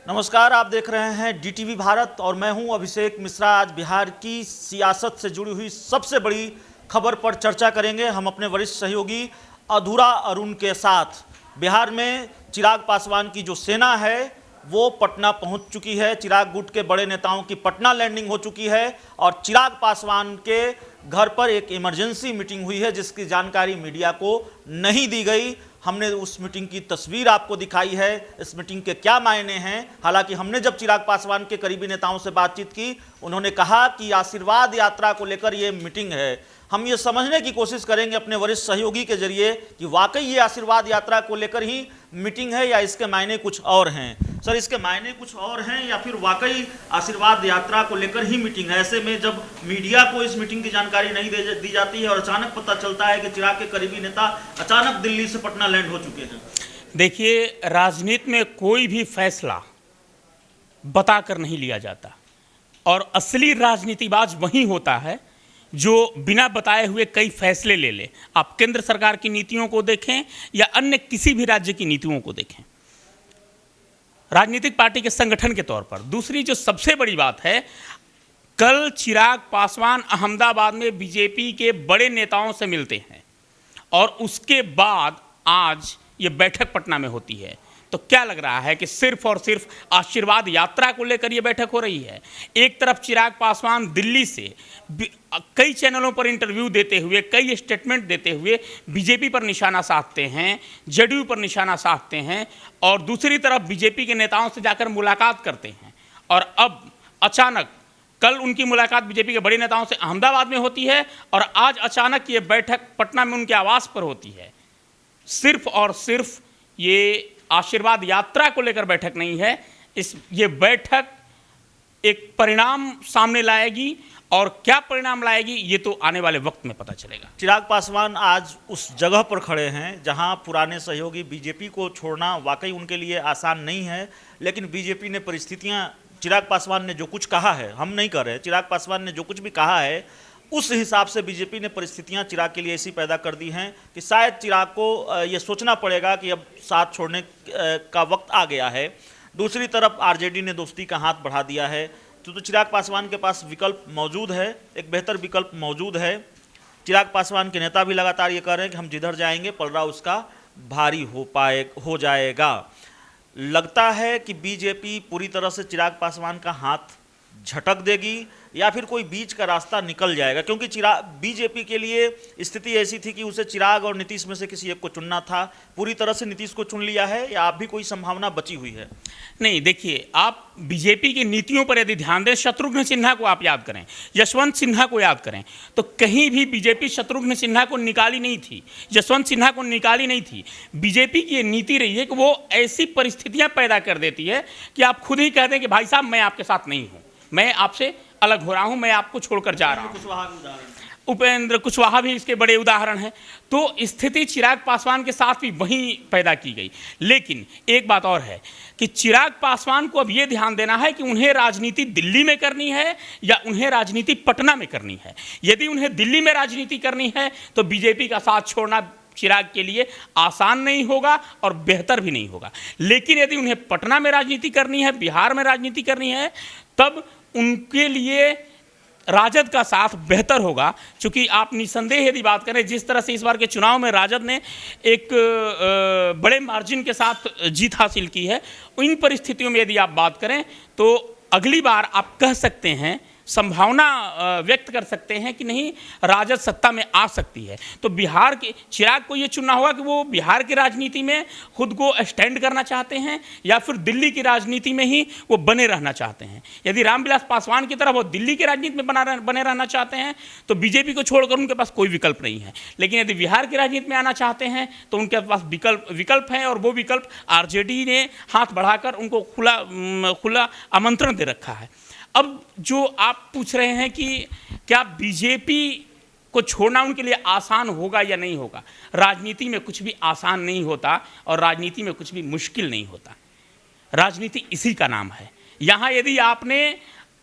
नमस्कार, आप देख रहे हैं डीटीवी भारत और मैं हूं अभिषेक मिश्रा। आज बिहार की सियासत से जुड़ी हुई सबसे बड़ी खबर पर चर्चा करेंगे हम अपने वरिष्ठ सहयोगी अधूरा अरुण के साथ। बिहार में चिराग पासवान की जो सेना है वो पटना पहुंच चुकी है। चिराग गुट के बड़े नेताओं की पटना लैंडिंग हो चुकी है और चिराग पासवान के घर पर एक इमरजेंसी मीटिंग हुई है जिसकी जानकारी मीडिया को नहीं दी गई। हमने उस मीटिंग की तस्वीर आपको दिखाई है। इस मीटिंग के क्या मायने हैं, हालांकि हमने जब चिराग पासवान के करीबी नेताओं से बातचीत की उन्होंने कहा कि आशीर्वाद यात्रा को लेकर ये मीटिंग है। हम ये समझने की कोशिश करेंगे अपने वरिष्ठ सहयोगी के जरिए कि वाकई ये आशीर्वाद यात्रा को लेकर ही मीटिंग है या इसके मायने कुछ और हैं। सर, इसके मायने कुछ और हैं या फिर वाकई आशीर्वाद यात्रा को लेकर ही मीटिंग है? ऐसे में जब मीडिया को इस मीटिंग की जानकारी नहीं दी जाती है और अचानक पता चलता है कि चिराग के करीबी नेता अचानक दिल्ली से पटना लैंड हो चुके हैं। देखिए, राजनीति में कोई भी फैसला बताकर नहीं लिया जाता और असली राजनीतिबाज वही होता है जो बिना बताए हुए कई फैसले ले ले। आप केंद्र सरकार की नीतियों को देखें या अन्य किसी भी राज्य की नीतियों को देखें, राजनीतिक पार्टी के संगठन के तौर पर। दूसरी जो सबसे बड़ी बात है, कल चिराग पासवान अहमदाबाद में बीजेपी के बड़े नेताओं से मिलते हैं और उसके बाद आज ये बैठक पटना में होती है। तो क्या लग रहा है कि सिर्फ और सिर्फ आशीर्वाद यात्रा को लेकर ये बैठक हो रही है? एक तरफ चिराग पासवान दिल्ली से कई चैनलों पर इंटरव्यू देते हुए, कई स्टेटमेंट देते हुए बीजेपी पर निशाना साधते हैं, जेडीयू पर निशाना साधते हैं, और दूसरी तरफ बीजेपी के नेताओं से जाकर मुलाकात करते हैं। और अब अचानक कल उनकी मुलाकात बीजेपी के बड़े नेताओं से अहमदाबाद में होती है और आज अचानक ये बैठक पटना में उनके आवास पर होती है। सिर्फ और सिर्फ ये आशीर्वाद यात्रा को लेकर बैठक नहीं है, ये बैठक एक परिणाम सामने लाएगी और क्या परिणाम लाएगी ये तो आने वाले वक्त में पता चलेगा। चिराग पासवान आज उस जगह पर खड़े हैं जहां पुराने सहयोगी बीजेपी को छोड़ना वाकई उनके लिए आसान नहीं है, लेकिन बीजेपी ने परिस्थितियां, चिराग पासवान ने जो कुछ कहा है, हम नहीं कर रहे, चिराग पासवान ने जो कुछ भी कहा है उस हिसाब से बीजेपी ने परिस्थितियां चिराग के लिए ऐसी पैदा कर दी हैं कि शायद चिराग को ये सोचना पड़ेगा कि अब साथ छोड़ने का वक्त आ गया है। दूसरी तरफ आरजेडी ने दोस्ती का हाथ बढ़ा दिया है। तो चिराग पासवान के पास विकल्प मौजूद है, एक बेहतर विकल्प मौजूद है। चिराग पासवान के नेता भी लगातार ये कह रहे हैं कि हम जिधर जाएंगे पलड़ा उसका भारी हो जाएगा। लगता है कि बीजेपी पूरी तरह से चिराग पासवान का हाथ झटक देगी या फिर कोई बीच का रास्ता निकल जाएगा, क्योंकि बीजेपी के लिए स्थिति ऐसी थी कि उसे चिराग और नीतीश में से किसी एक को चुनना था। पूरी तरह से नीतीश को चुन लिया है या आप भी कोई संभावना बची हुई है? नहीं, देखिए, आप बीजेपी की नीतियों पर यदि ध्यान दें, शत्रुघ्न सिन्हा को आप याद करें, यशवंत सिन्हा को याद करें, तो कहीं भी बीजेपी शत्रुघ्न सिन्हा को निकाली नहीं थी, यशवंत सिन्हा को निकाली नहीं थी। बीजेपी की ये नीति रही है कि वो ऐसी परिस्थितियां पैदा कर देती है कि आप खुद ही कह दें कि भाई साहब मैं आपके साथ नहीं हूं, मैं आपसे अलग हो रहा हूं, मैं आपको छोड़कर जा रहा हूं। उपेंद्र कुशवाहा भी इसके बड़े उदाहरण हैं। तो स्थिति चिराग पासवान के साथ भी वहीं पैदा की गई। लेकिन एक बात और है कि चिराग पासवान को अब ये ध्यान देना है कि उन्हें राजनीति दिल्ली में करनी है या उन्हें राजनीति पटना में करनी है। यदि उन्हें दिल्ली में राजनीति करनी है तो बीजेपी का साथ छोड़ना चिराग के लिए आसान नहीं होगा और बेहतर भी नहीं होगा। लेकिन यदि उन्हें पटना में राजनीति करनी है, बिहार में राजनीति करनी है, तब उनके लिए राजद का साथ बेहतर होगा। क्योंकि आप निसंदेह यदि बात करें, जिस तरह से इस बार के चुनाव में राजद ने एक बड़े मार्जिन के साथ जीत हासिल की है, इन परिस्थितियों में यदि आप बात करें तो अगली बार आप कह सकते हैं, संभावना व्यक्त कर सकते हैं कि नहीं, राजद सत्ता में आ सकती है। तो बिहार के चिराग को ये चुनना होगा कि वो बिहार की राजनीति में खुद को स्टैंड करना चाहते हैं या फिर दिल्ली की राजनीति में ही वो बने रहना चाहते हैं। यदि रामविलास पासवान की तरह वो दिल्ली की राजनीति में बने रहना चाहते हैं तो बीजेपी को छोड़कर उनके पास कोई विकल्प नहीं है। लेकिन यदि बिहार की राजनीति में आना चाहते हैं तो उनके पास विकल्प हैं और वो विकल्प आरजेडी ने हाथ बढ़ाकर उनको खुला आमंत्रण दे रखा है। अब जो आप पूछ रहे हैं कि क्या बीजेपी को छोड़ना उनके लिए आसान होगा या नहीं होगा, राजनीति में कुछ भी आसान नहीं होता और राजनीति में कुछ भी मुश्किल नहीं होता। राजनीति इसी का नाम है। यहाँ यदि आपने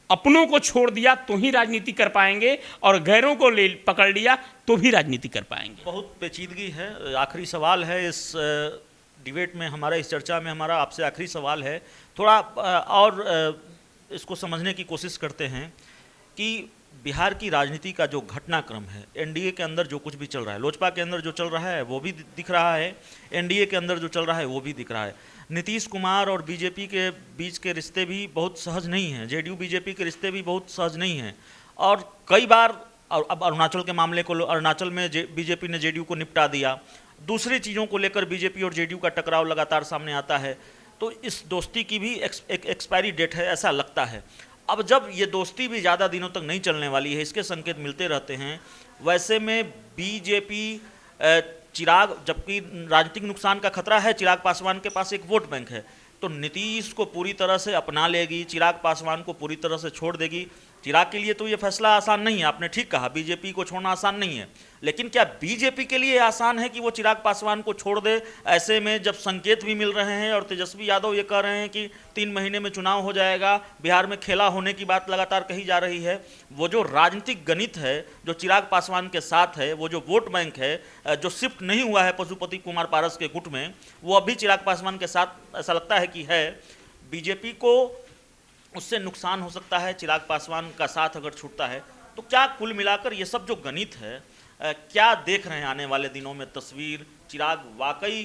अपनों को छोड़ दिया तो ही राजनीति कर पाएंगे और गैरों को पकड़ लिया तो भी राजनीति कर पाएंगे। बहुत पेचीदगी है। आखिरी सवाल है इस डिबेट में, हमारा इस चर्चा में हमारा आपसे आखिरी सवाल है, थोड़ा और इसको समझने की कोशिश करते हैं कि बिहार की राजनीति का जो घटनाक्रम है, एनडीए के अंदर जो कुछ भी चल रहा है, लोजपा के अंदर जो चल रहा है वो भी दिख रहा है, एनडीए के अंदर जो चल रहा है वो भी दिख रहा है। नीतीश कुमार और बीजेपी के बीच के रिश्ते भी बहुत सहज नहीं हैं, जेडीयू बीजेपी के रिश्ते भी बहुत सहज नहीं हैं, और कई बार, और अब अरुणाचल के मामले को, अरुणाचल में बीजेपी ने जेडीयू को निपटा दिया, दूसरी चीज़ों को लेकर बीजेपी और जेडीयू का टकराव लगातार सामने आता है। तो इस दोस्ती की भी एक एक्सपायरी डेट है, ऐसा लगता है। अब जब ये दोस्ती भी ज़्यादा दिनों तक नहीं चलने वाली है, इसके संकेत मिलते रहते हैं, वैसे में बीजेपी चिराग, जबकि राजनीतिक नुकसान का खतरा है, चिराग पासवान के पास एक वोट बैंक है, तो नीतीश को पूरी तरह से अपना लेगी, चिराग पासवान को पूरी तरह से छोड़ देगी। चिराग के लिए तो ये फैसला आसान नहीं है, आपने ठीक कहा, बीजेपी को छोड़ना आसान नहीं है, लेकिन क्या बीजेपी के लिए आसान है कि वो चिराग पासवान को छोड़ दे? ऐसे में जब संकेत भी मिल रहे हैं और तेजस्वी यादव ये कह रहे हैं कि 3 महीने में चुनाव हो जाएगा, बिहार में खेला होने की बात लगातार कही जा रही है, वो जो राजनीतिक गणित है जो चिराग पासवान के साथ है, वो जो वोट बैंक है जो शिफ्ट नहीं हुआ है पशुपति कुमार पारस के गुट में, वो अभी चिराग पासवान के साथ ऐसा लगता है कि है। बीजेपी को उससे नुकसान हो सकता है चिराग पासवान का साथ अगर छूटता है। तो क्या कुल मिलाकर ये सब जो गणित है, क्या देख रहे हैं आने वाले दिनों में तस्वीर? चिराग वाकई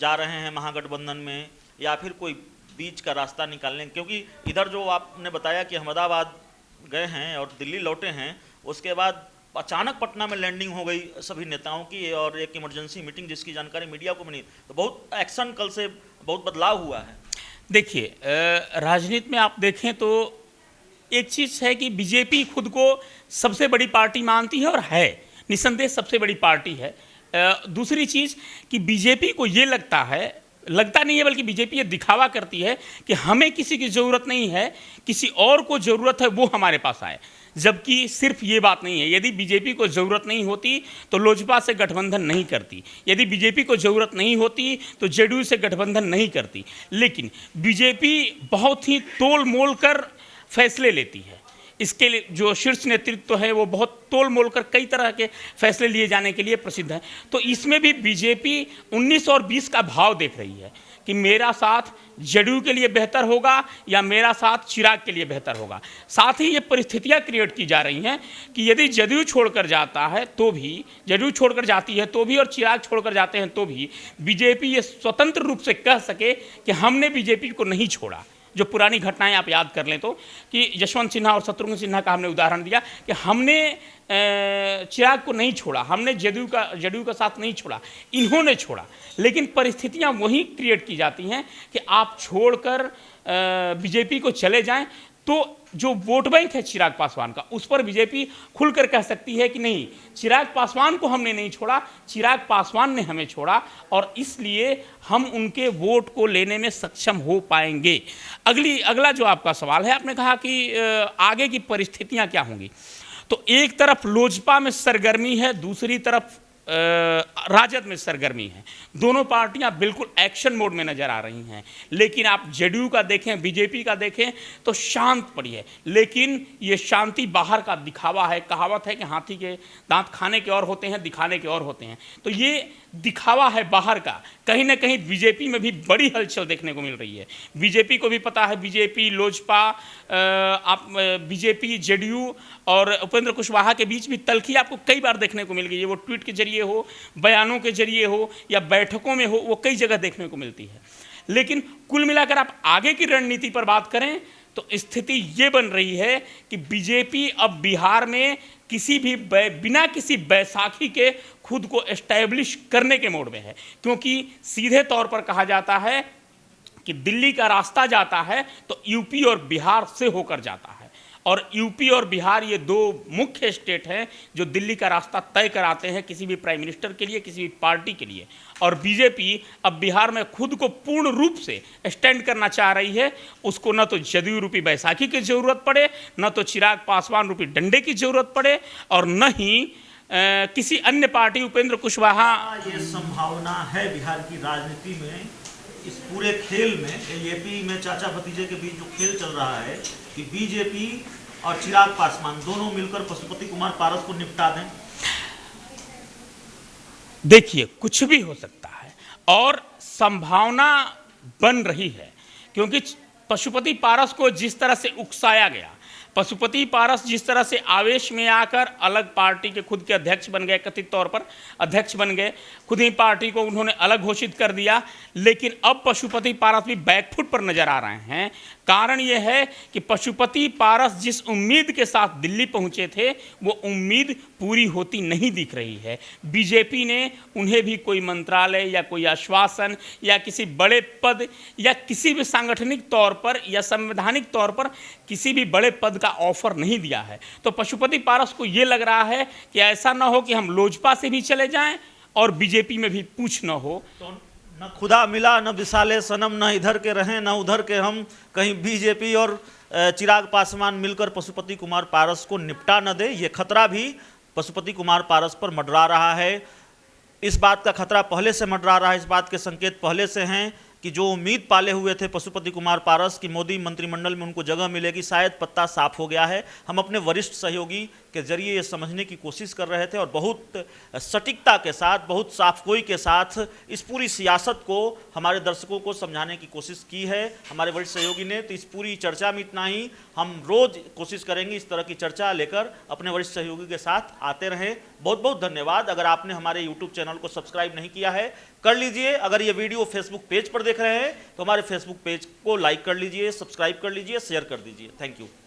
जा रहे हैं महागठबंधन में, या फिर कोई बीच का रास्ता निकालने? क्योंकि इधर जो आपने बताया कि अहमदाबाद गए हैं और दिल्ली लौटे हैं, उसके बाद अचानक पटना में लैंडिंग हो गई सभी नेताओं की, और एक इमरजेंसी मीटिंग जिसकी जानकारी मीडिया को मिली, तो बहुत एक्शन कल से बहुत बदलाव हुआ है। देखिए, राजनीति में आप देखें तो एक चीज़ है कि बीजेपी खुद को सबसे बड़ी पार्टी मानती है, और है निस्संदेह सबसे बड़ी पार्टी है। दूसरी चीज़ कि बीजेपी को ये लगता नहीं है, बल्कि बीजेपी ये दिखावा करती है कि हमें किसी की ज़रूरत नहीं है, किसी और को ज़रूरत है वो हमारे पास आए, जबकि सिर्फ ये बात नहीं है। यदि बीजेपी को ज़रूरत नहीं होती तो लोजपा से गठबंधन नहीं करती, यदि बीजेपी को ज़रूरत नहीं होती तो जेडीयू से गठबंधन नहीं करती, लेकिन बीजेपी बहुत ही तोल मोल कर फैसले लेती है। इसके लिए जो शीर्ष नेतृत्व है वो बहुत तोल मोल कर कई तरह के फैसले लिए जाने के लिए प्रसिद्ध है। तो इसमें भी बीजेपी 19 और 20 का भाव देख रही है कि मेरा साथ जेडीयू के लिए बेहतर होगा या मेरा साथ चिराग के लिए बेहतर होगा। साथ ही ये परिस्थितियां क्रिएट की जा रही हैं कि यदि जेडीयू छोड़कर जाता है तो भी, जेडीयू छोड़कर जाती है तो भी, और चिराग छोड़कर जाते हैं तो भी, बीजेपी ये स्वतंत्र रूप से कह सके कि हमने बीजेपी को नहीं छोड़ा। जो पुरानी घटनाएं आप याद कर लें तो, कि यशवंत सिन्हा और शत्रुघ्न सिन्हा का हमने उदाहरण दिया कि हमने चिराग को नहीं छोड़ा, हमने जेडीयू का साथ नहीं छोड़ा, इन्होंने छोड़ा। लेकिन परिस्थितियां वही क्रिएट की जाती हैं कि आप छोड़कर बीजेपी को चले जाएं, तो जो वोट बैंक है चिराग पासवान का, उस पर बीजेपी खुलकर कह सकती है कि नहीं, चिराग पासवान को हमने नहीं छोड़ा, चिराग पासवान ने हमें छोड़ा, और इसलिए हम उनके वोट को लेने में सक्षम हो पाएंगे। अगला जो आपका सवाल है, आपने कहा कि आगे की परिस्थितियां क्या होंगी। तो एक तरफ लोजपा में सरगर्मी है, दूसरी तरफ राजद में सरगर्मी है। दोनों पार्टियां बिल्कुल एक्शन मोड में नजर आ रही हैं। लेकिन आप जेडीयू का देखें, बीजेपी का देखें तो शांत पड़ी है, लेकिन ये शांति बाहर का दिखावा है। कहावत है कि हाथी के दांत खाने के और होते हैं, दिखाने के और होते हैं। तो ये दिखावा है बाहर का। कहीं ना कहीं बीजेपी में भी बड़ी हलचल देखने को मिल रही है। बीजेपी को भी पता है, बीजेपी, लोजपा, बीजेपी, जेडीयू और उपेंद्र कुशवाहा के बीच भी तल्खी आपको कई बार देखने को मिल गई है। वो ट्वीट के जरिए हो, बयानों के जरिए हो, या बैठकों में हो, वो कई जगह देखने को मिलती है। लेकिन कुल मिलाकर आप आगे की रणनीति पर बात करें तो स्थिति ये बन रही है कि बीजेपी अब बिहार में किसी भी बिना किसी बैसाखी के खुद को एस्टैब्लिश करने के मोड में है। क्योंकि सीधे तौर पर कहा जाता है कि दिल्ली का रास्ता जाता है तो यूपी और बिहार से होकर जाता है, और यूपी और बिहार ये दो मुख्य स्टेट हैं जो दिल्ली का रास्ता तय कराते हैं किसी भी प्राइम मिनिस्टर के लिए, किसी भी पार्टी के लिए। और बीजेपी अब बिहार में खुद को पूर्ण रूप से स्टैंड करना चाह रही है। उसको न तो जदयू रूपी बैसाखी की जरूरत पड़े, न तो चिराग पासवान रूपी डंडे की जरूरत पड़े, और न ही किसी अन्य पार्टी, उपेंद्र कुशवाहा। ये संभावना है बिहार की राजनीति में, इस पूरे खेल में, एपी में चाचा भतीजे के बीच जो खेल चल रहा है कि बीजेपी और चिराग पासवान दोनों मिलकर पशुपति कुमार पारस को निपटा दें। देखिए, कुछ भी हो सकता है। और संभावना बन रही है, क्योंकि पशुपति पारस को जिस तरह से उकसाया गया, पशुपति पारस जिस तरह से आवेश में आकर अलग पार्टी के खुद के अध्यक्ष बन गए, कथित तौर पर अध्यक्ष बन गए, खुद ही पार्टी को उन्होंने अलग घोषित कर दिया। लेकिन अब पशुपति पारस भी बैकफुट पर नजर आ रहे हैं। कारण यह है कि पशुपति पारस जिस उम्मीद के साथ दिल्ली पहुंचे थे, वो उम्मीद पूरी होती नहीं दिख रही है। बीजेपी ने उन्हें भी कोई मंत्रालय या कोई आश्वासन या किसी बड़े पद या किसी भी सांगठनिक तौर पर या संवैधानिक तौर पर किसी भी बड़े पद का ऑफर नहीं दिया है। तो पशुपति पारस को ये लग रहा है कि ऐसा ना हो कि हम लोजपा से भी चले जाएं और बीजेपी में भी पूछ न हो। तो न खुदा मिला न विशाले सनम, न इधर के रहें न उधर के हम, कहीं बीजेपी और चिराग पासवान मिलकर पशुपति कुमार पारस को निपटा न दे। ये खतरा भी पशुपति कुमार पारस पर मंडरा रहा है। इस बात का खतरा पहले से मंडरा रहा है, इस बात के संकेत पहले से हैं कि जो उम्मीद पाले हुए थे पशुपति कुमार पारस की मोदी मंत्रिमंडल में उनको जगह मिलेगी, शायद पत्ता साफ हो गया है। हम अपने वरिष्ठ सहयोगी के जरिए ये समझने की कोशिश कर रहे थे और बहुत सटीकता के साथ, बहुत साफगोई के साथ इस पूरी सियासत को हमारे दर्शकों को समझाने की कोशिश की है हमारे वरिष्ठ सहयोगी ने। तो इस पूरी चर्चा में इतना ही। हम रोज कोशिश करेंगे इस तरह की चर्चा लेकर अपने वरिष्ठ सहयोगी के साथ आते रहें। बहुत बहुत धन्यवाद। अगर आपने हमारे यूट्यूब चैनल को सब्सक्राइब नहीं किया है, कर लीजिए। अगर ये वीडियो फेसबुक पेज पर देख रहे हैं तो हमारे फेसबुक पेज को लाइक कर लीजिए, सब्सक्राइब कर लीजिए, शेयर कर दीजिए। Thank you.